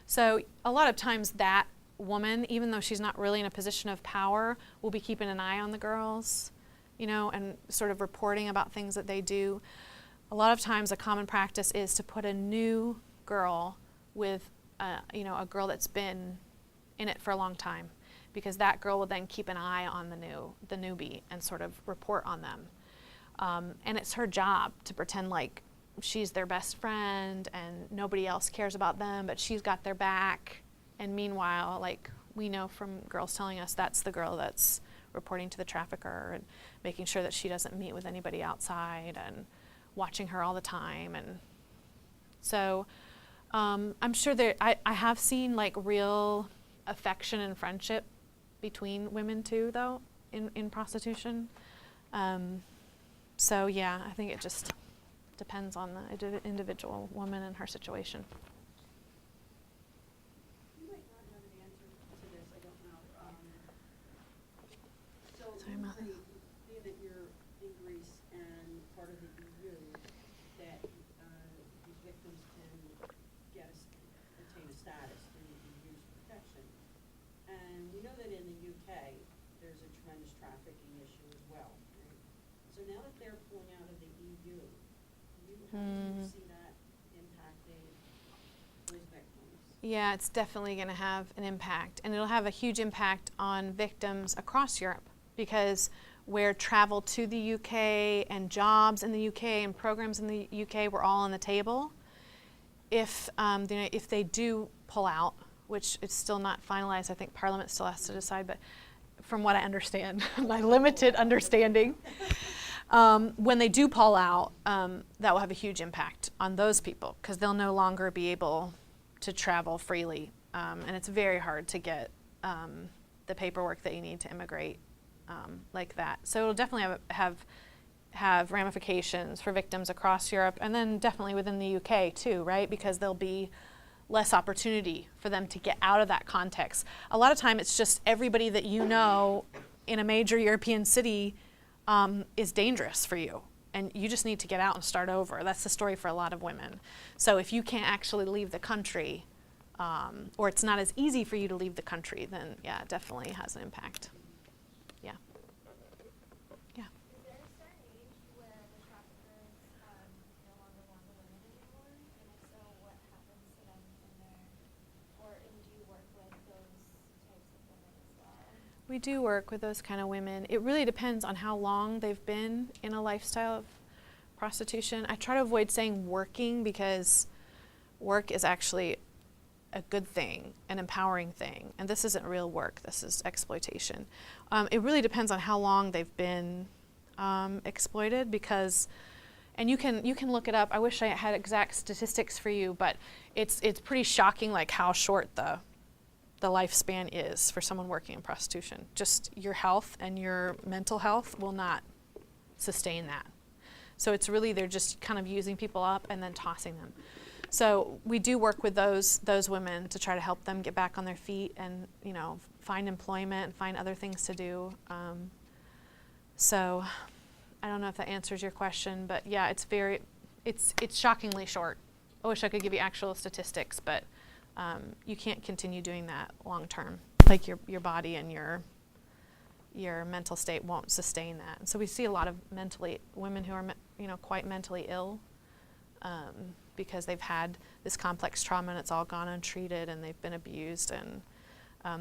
So a lot of times that woman, even though she's not really in a position of power, will be keeping an eye on the girls, and sort of reporting about things that they do. A lot of times a common practice is to put a new girl with a girl that's been in it for a long time, because that girl will then keep an eye on the newbie and sort of report on them. And it's her job to pretend like she's their best friend and nobody else cares about them, but she's got their back. And meanwhile, like we know from girls telling us, that's the girl that's reporting to the trafficker and making sure that she doesn't meet with anybody outside and watching her all the time. And so I'm sure I have seen like real affection and friendship between women too, though, in prostitution. So yeah, I think it just depends on the individual woman and her situation. You might not have an answer to this, I don't know. Sorry, Mother. Being that you're in Greece and part of the EU, that these victims can attain a status through the EU's protection. And we know that in the UK, there's a tremendous trafficking issue as well, right? So now that they're pulling out of the EU, how do you see that impacting those victims? Yeah, it's definitely going to have an impact, and it'll have a huge impact on victims across Europe, because where travel to the UK and jobs in the UK and programs in the UK were all on the table, if they do pull out, which it's still not finalized, I think Parliament still has to decide, but from what I understand, my limited understanding, when they do pull out, that will have a huge impact on those people, because they'll no longer be able to travel freely, and it's very hard to get the paperwork that you need to immigrate like that. So it'll definitely have ramifications for victims across Europe, and then definitely within the UK too, right? Because there'll be less opportunity for them to get out of that context. A lot of time it's just everybody that you know in a major European city is dangerous for you, and you just need to get out and start over. That's the story for a lot of women. So if you can't actually leave the country, or it's not as easy for you to leave the country, then yeah, it definitely has an impact. Yeah. Yeah. Is there a certain age where the traffickers no longer want the women anymore? And if so, what happens to them in there? Do you work with those types of women as well? We do work with those kind of women. It really depends on how long they've been in a lifestyle of prostitution. I try to avoid saying working, because work is actually a good thing, an empowering thing. And this isn't real work, this is exploitation. It really depends on how long they've been exploited, because, and you can look it up. I wish I had exact statistics for you, but it's pretty shocking like how short the lifespan is for someone working in prostitution. Just your health and your mental health will not sustain that. So it's really, they're just kind of using people up and then tossing them. So we do work with those women to try to help them get back on their feet and, find employment and find other things to do. So I don't know if that answers your question, but yeah, it's shockingly short I wish I could give you actual statistics, but you can't continue doing that long term. Like your body and your mental state won't sustain that. And so we see a lot of women who are quite mentally ill because they've had this complex trauma and it's all gone untreated and they've been abused and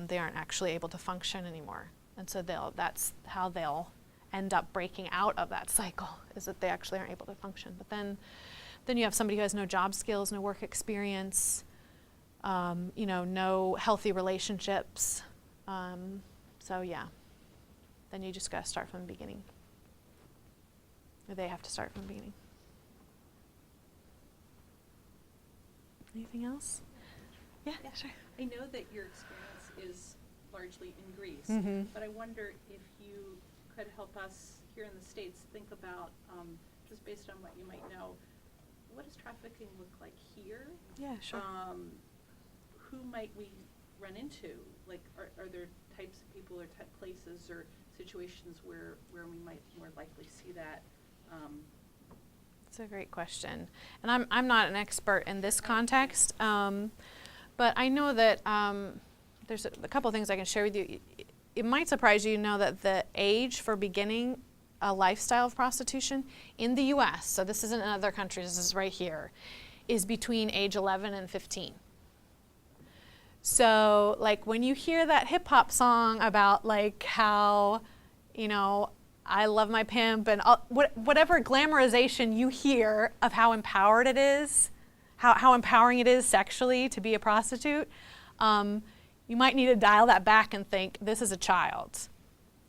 they aren't actually able to function anymore. And so that's how they'll end up breaking out of that cycle, is that they actually aren't able to function. But then you have somebody who has no job skills, no work experience, no healthy relationships. So yeah, then you just got to start from the beginning. Or they have to start from the beginning. Anything else? Yeah, sure. I know that your experience is largely in Greece, but I wonder if you could help us here in the States think about, just based on what you might know, what does trafficking look like here? Yeah, sure. Who might we run into? Like, are there types of people or places or situations where we might more likely see that? That's a great question. And I'm not an expert in this context, but I know that there's a couple of things I can share with you. It might surprise you to know that the age for beginning a lifestyle of prostitution in the U.S., so this isn't in other countries, this is right here, is between age 11 and 15. So like when you hear that hip hop song about like how, I love my pimp and whatever glamorization you hear of how empowered it is, how empowering it is sexually to be a prostitute, you might need to dial that back and think, this is a child,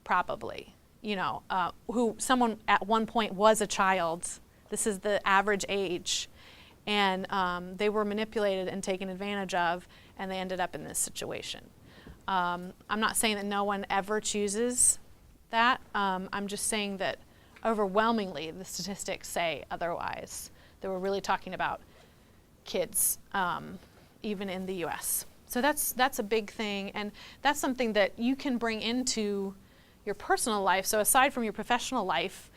probably, who someone at one point was a child. This is the average age. And they were manipulated and taken advantage of, and they ended up in this situation. I'm not saying that no one ever chooses that. I'm just saying that overwhelmingly the statistics say otherwise. That we're really talking about kids, even in the U.S. So that's a big thing, and that's something that you can bring into your personal life. So aside from your professional life,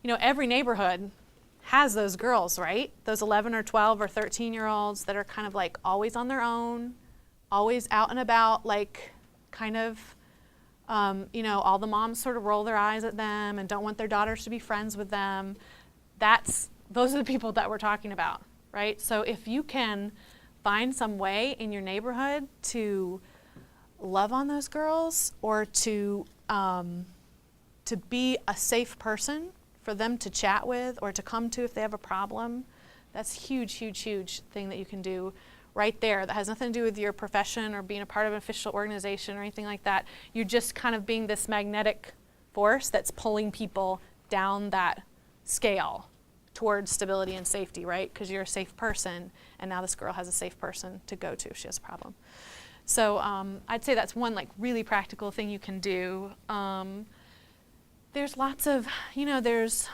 every neighborhood has those girls, right? Those 11 or 12 or 13-year-olds that are kind of like always on their own, always out and about, like kind of, all the moms sort of roll their eyes at them and don't want their daughters to be friends with them. Those are the people that we're talking about, right? So if you can find some way in your neighborhood to love on those girls or to be a safe person for them to chat with or to come to if they have a problem, that's a huge, huge, huge thing that you can do right there that has nothing to do with your profession or being a part of an official organization or anything like that. You're just kind of being this magnetic force that's pulling people down that scale towards stability and safety, right? Because you're a safe person, and now this girl has a safe person to go to if she has a problem. So I'd say that's one really practical thing you can do. There's lots of, there's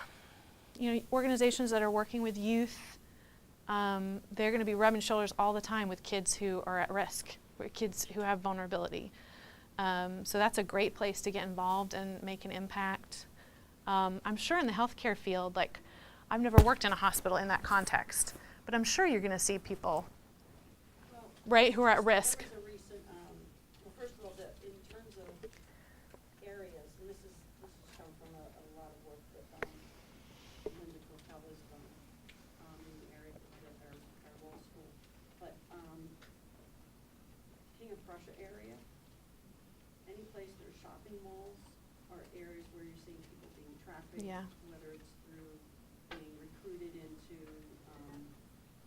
organizations that are working with youth. They're going to be rubbing shoulders all the time with kids who are at risk, with kids who have vulnerability. So that's a great place to get involved and make an impact. I'm sure in the healthcare field, I've never worked in a hospital in that context, but I'm sure you're going to see people, right, who are at risk. There was a recent, first of all, in terms of areas, and this has come from a lot of work that Linda Cortell has done in the area with our law school, but King of Prussia area, any place there are shopping malls are areas where you're seeing people being trafficked, Yeah. whether it's through being recruited into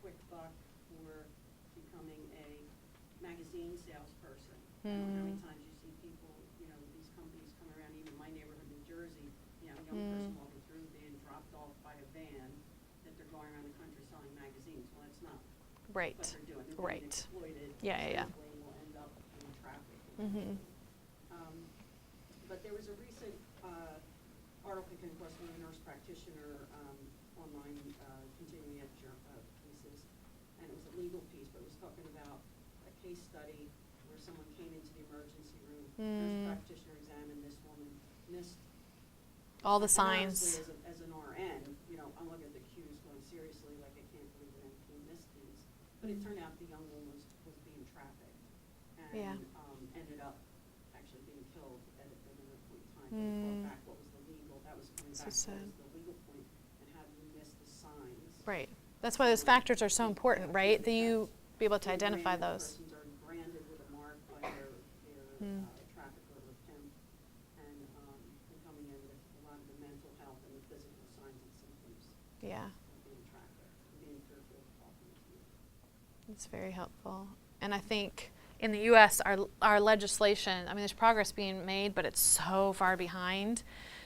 quick buck or becoming a magazine salesperson. I don't know how many times you see people, these companies come around, even my neighborhood, New Jersey, a young person walking through being dropped off by a van that they're going around the country selling magazines. Well, that's not Right. what they're doing. They're Right. being exploited. Yeah. And will end up in trafficking. Mm-hmm. But there was a recent article came across from a nurse practitioner online continuing ed pieces, and it was a legal piece, but it was talking about a case study where someone came into the emergency room, nurse practitioner examined this woman, missed All the and signs. honestly, as an RN, I'm looking at the cues going seriously, I can't believe that he missed these. But it turned out the young woman was being trafficked Yeah. and ended up actually being killed at another point in time. They brought back what was the legal, that was coming So back, what sad. was the legal point, and how do you miss the signs? Right. That's why those factors are so important, right? That you be able to Being identify branded, those. Persons are branded with a mark by their trafficker or pimp, and coming in with a lot of the mental health and the physical signs and symptoms Yeah. of being trafficked, and being fearful of talking to you. It's very helpful. And I think in the U.S., our legislation, I mean, there's progress being made, but it's so far behind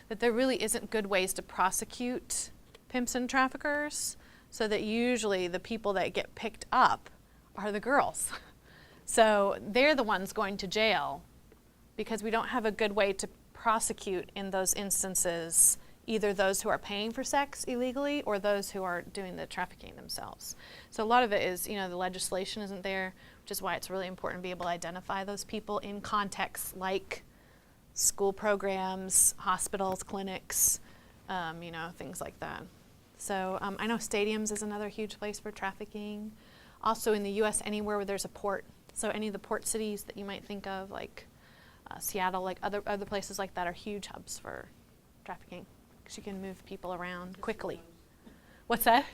that there really isn't good ways to prosecute pimps and traffickers, so that usually the people that get picked up are the girls. So they're the ones going to jail because we don't have a good way to prosecute in those instances, either those who are paying for sex illegally or those who are doing the trafficking themselves. So a lot of it is, the legislation isn't there, which is why it's really important to be able to identify those people in contexts like school programs, hospitals, clinics, things like that. So I know stadiums is another huge place for trafficking. Also in the U.S., anywhere where there's a port. So any of the port cities that you might think of, like Seattle, like other places like that, are huge hubs for trafficking because you can move people around quickly. What's that?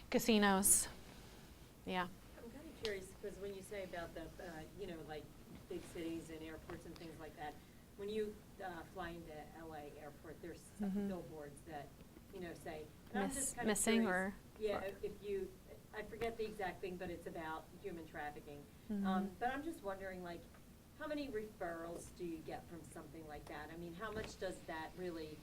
Casinos. Yeah. I'm kind of curious, because when you say about the, like big cities and airports and things like that, when you fly into LA airport, there's some billboards that, say, and I'm just kind of Missing curious, or? yeah, if you, I forget the exact thing, but it's about human trafficking. But I'm just wondering, like, how many referrals do you get from something like that? I mean, how much does that really,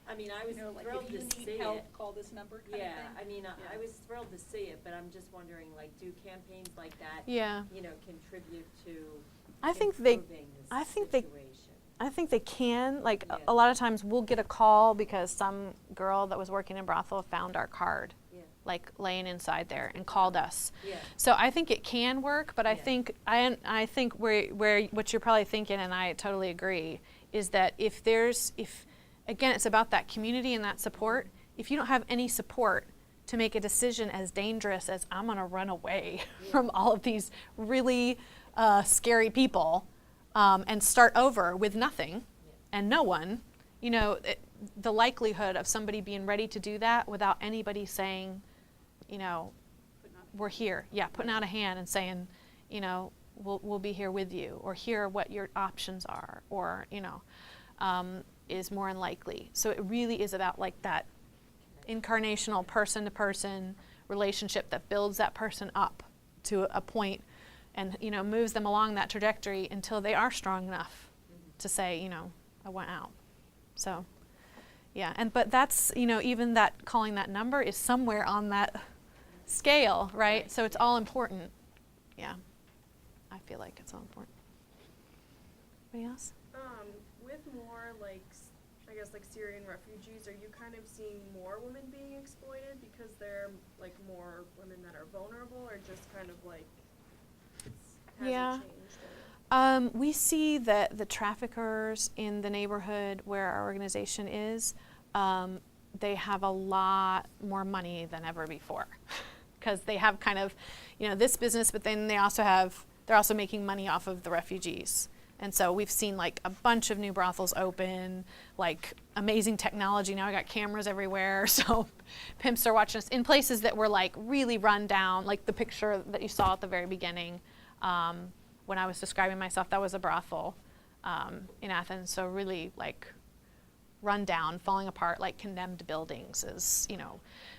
I mean, I was Like thrilled if you to see need it. help, call this number kind of thing? Yeah, I mean, I Yeah. was thrilled to see it, but I'm just wondering, like, do campaigns like that, Yeah. contribute to I think they improving this I think they situation? I think they can. Like Yeah. a lot of times we'll get a call because some girl that was working in brothel found our card, Yeah. like laying inside there, and called us. Yeah. So I think it can work, but I Yeah. think I think where what you're probably thinking, and I totally agree, is that if again, it's about that community and that support. If you don't have any support to make a decision as dangerous as I'm going to run away from all of these really scary people and start over with nothing and no one, the likelihood of somebody being ready to do that without anybody saying, we're here. Yeah, putting out a hand and saying, we'll be here with you, or here are what your options are, or, is more unlikely. So it really is about like that incarnational person-to-person relationship that builds that person up to a point and, moves them along that trajectory until they are strong enough to say, I want out. So, yeah, but that's, even that calling that number is somewhere on that scale, right? So it's all important. Yeah, I feel like it's all important. Anybody else? With more I guess Syrian refugees, are you kind of seeing more women being exploited because there are more women that are vulnerable, or just kind of hasn't changed? We see that the traffickers in the neighborhood where our organization is, they have a lot more money than ever before because they have kind of, this business, but then they're also making money off of the refugees. And so we've seen a bunch of new brothels open, amazing technology. Now we got cameras everywhere. So pimps are watching us in places that were really run down, like the picture that you saw at the very beginning. When I was describing myself, that was a brothel in Athens. So really run down, falling apart, condemned buildings is,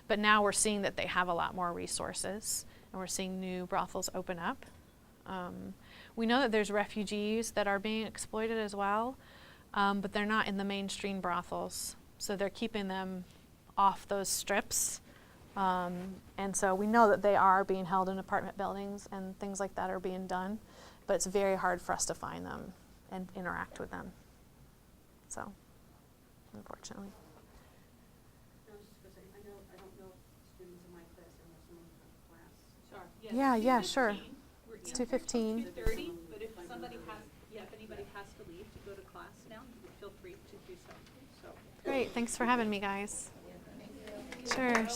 But now we're seeing that they have a lot more resources, and we're seeing new brothels open up. We know that there's refugees that are being exploited as well, but they're not in the mainstream brothels. So they're keeping them off those strips. And so we know that they are being held in apartment buildings and things like that are being done, but it's very hard for us to find them and interact with them. So, unfortunately. I was just gonna say, I don't know students in my class, I know someone in my class. Sorry. Yeah, sure. It's 2:15. 2:30, but if anybody has to leave to go to class now, feel free to do so. Great, thanks for having me, guys. Sure.